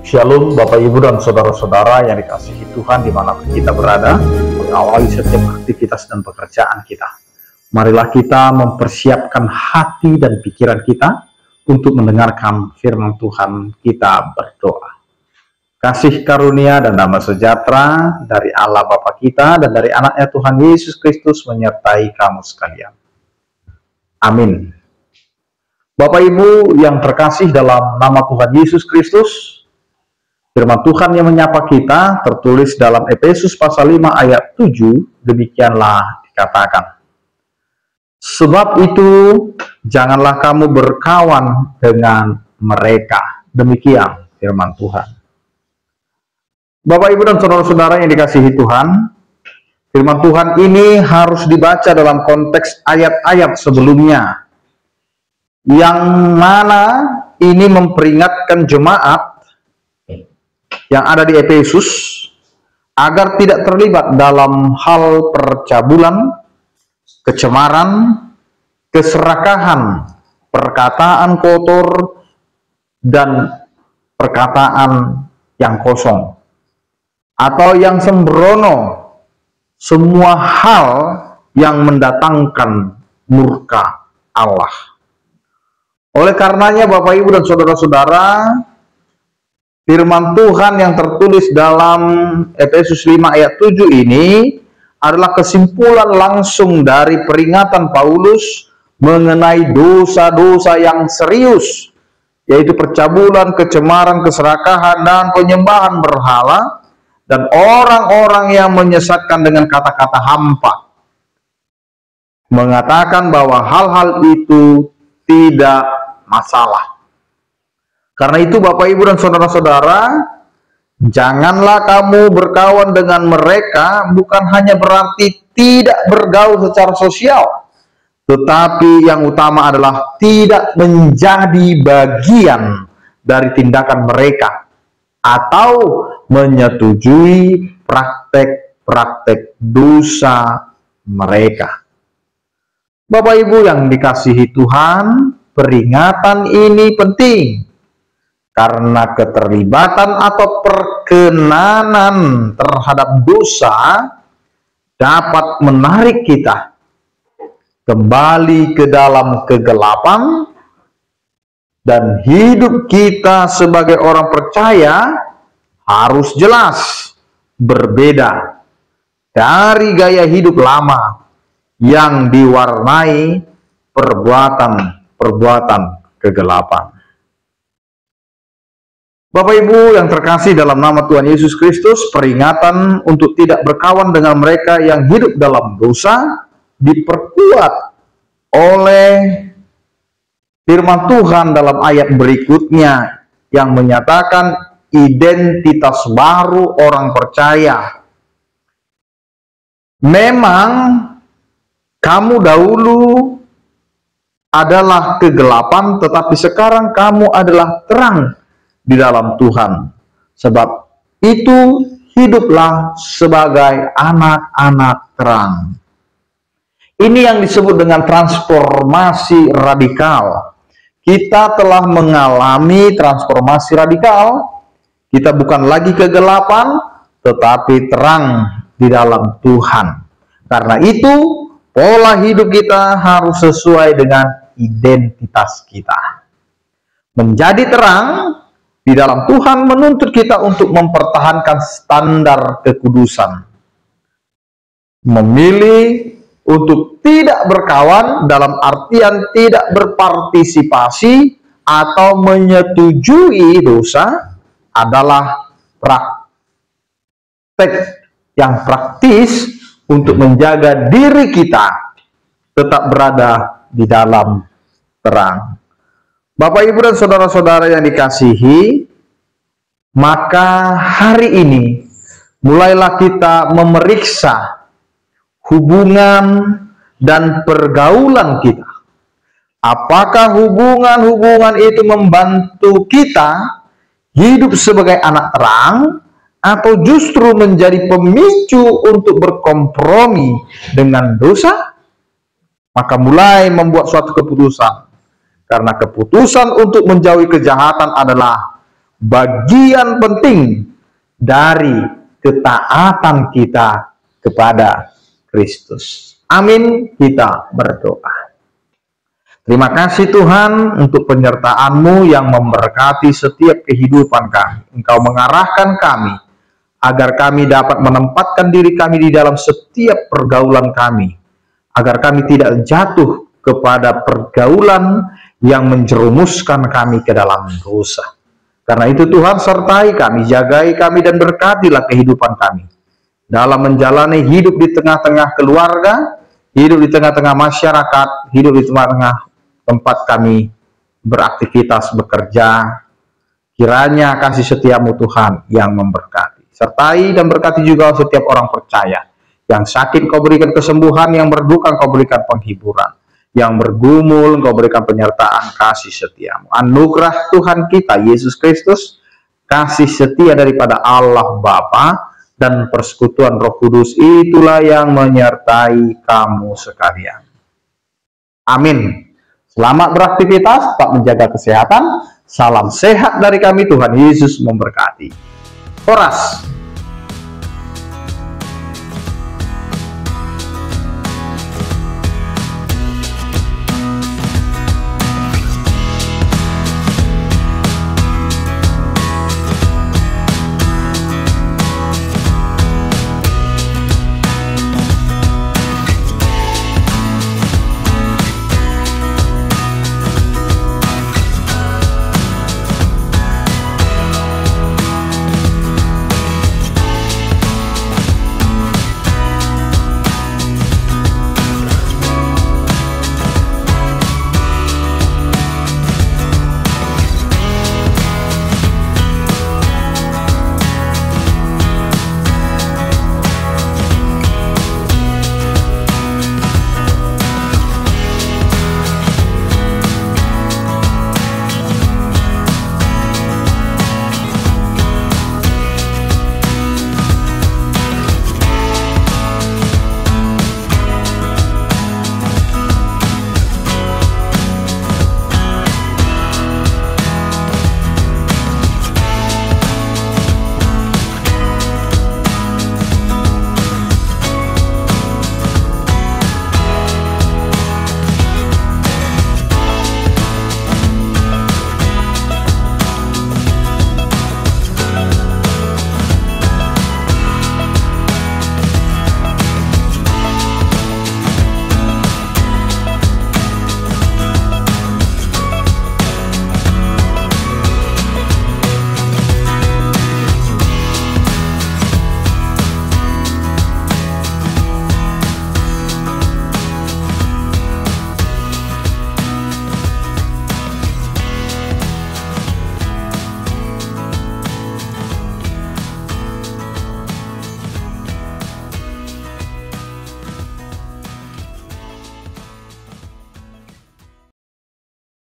Shalom Bapak Ibu dan Saudara-saudara yang dikasihi Tuhan dimanapun kita berada, mengawali setiap aktivitas dan pekerjaan kita. Marilah kita mempersiapkan hati dan pikiran kita untuk mendengarkan firman Tuhan. Kita berdoa. Kasih karunia dan damai sejahtera dari Allah Bapa kita dan dari anaknya Tuhan Yesus Kristus menyertai kamu sekalian. Amin. Bapak Ibu yang terkasih dalam nama Tuhan Yesus Kristus, firman Tuhan yang menyapa kita tertulis dalam Efesus pasal 5 ayat 7, demikianlah dikatakan. Sebab itu, janganlah kamu berkawan dengan mereka. Demikian firman Tuhan. Bapak Ibu dan saudara-saudara yang dikasihi Tuhan, firman Tuhan ini harus dibaca dalam konteks ayat-ayat sebelumnya, yang mana ini memperingatkan jemaat yang ada di Efesus agar tidak terlibat dalam hal percabulan, kecemaran, keserakahan, perkataan kotor, dan perkataan yang kosong atau yang sembrono, semua hal yang mendatangkan murka Allah. Oleh karenanya Bapak Ibu dan saudara-saudara, firman Tuhan yang tertulis dalam Efesus 5 ayat 7 ini adalah kesimpulan langsung dari peringatan Paulus mengenai dosa-dosa yang serius, yaitu percabulan, kecemaran, keserakahan, dan penyembahan berhala, dan orang-orang yang menyesatkan dengan kata-kata hampa. Mengatakan bahwa hal-hal itu tidak masalah. Karena itu Bapak Ibu dan saudara-saudara, janganlah kamu berkawan dengan mereka bukan hanya berarti tidak bergaul secara sosial, tetapi yang utama adalah tidak menjadi bagian dari tindakan mereka atau menyetujui praktek-praktek dosa mereka. Bapak Ibu yang dikasihi Tuhan, peringatan ini penting karena keterlibatan atau perkenanan terhadap dosa dapat menarik kita kembali ke dalam kegelapan, dan hidup kita sebagai orang percaya harus jelas berbeda dari gaya hidup lama yang diwarnai perbuatan kegelapan. Bapak Ibu yang terkasih dalam nama Tuhan Yesus Kristus, peringatan untuk tidak berkawan dengan mereka yang hidup dalam dosa diperkuat oleh firman Tuhan dalam ayat berikutnya yang menyatakan identitas baru orang percaya. Memang kamu dahulu adalah kegelapan, tetapi sekarang kamu adalah terang di dalam Tuhan. Sebab itu hiduplah sebagai anak-anak terang. Ini yang disebut dengan transformasi radikal. Kita telah mengalami transformasi radikal. Kita bukan lagi kegelapan, tetapi terang di dalam Tuhan. Karena itu, pola hidup kita harus sesuai dengan identitas kita. Menjadi terang di dalam Tuhan menuntut kita untuk mempertahankan standar kekudusan. Memilih untuk tidak berkawan dalam artian tidak berpartisipasi atau menyetujui dosa adalah praktek yang praktis untuk menjaga diri kita tetap berada di dalam terang. Bapak Ibu dan saudara-saudara yang dikasihi, maka hari ini mulailah kita memeriksa hubungan dan pergaulan kita. Apakah hubungan-hubungan itu membantu kita hidup sebagai anak terang, atau justru menjadi pemicu untuk berkompromi dengan dosa? Maka mulai membuat suatu keputusan. Karena keputusan untuk menjauhi kejahatan adalah bagian penting dari ketaatan kita kepada Kristus. Amin, kita berdoa. Terima kasih Tuhan untuk penyertaan-Mu yang memberkati setiap kehidupan kami. Engkau mengarahkan kami agar kami dapat menempatkan diri kami di dalam setiap pergaulan kami, agar kami tidak jatuh kepada pergaulan yang menjerumuskan kami ke dalam dosa. Karena itu Tuhan, sertai kami, jagai kami, dan berkatilah kehidupan kami dalam menjalani hidup di tengah-tengah keluarga, hidup di tengah-tengah masyarakat, hidup di tengah-tengah tempat kami beraktivitas, bekerja. Kiranya kasih setia-Mu Tuhan yang memberkati. Sertai dan berkati juga setiap orang percaya. Yang sakit Kau berikan kesembuhan, yang berduka Kau berikan penghiburan, yang bergumul Kau berikan penyertaan kasih setia-Mu. Anugerah Tuhan kita Yesus Kristus, kasih setia daripada Allah Bapa, dan persekutuan Roh Kudus itulah yang menyertai kamu sekalian. Amin. Selamat beraktivitas, tetap menjaga kesehatan. Salam sehat dari kami, Tuhan Yesus memberkati. Horas.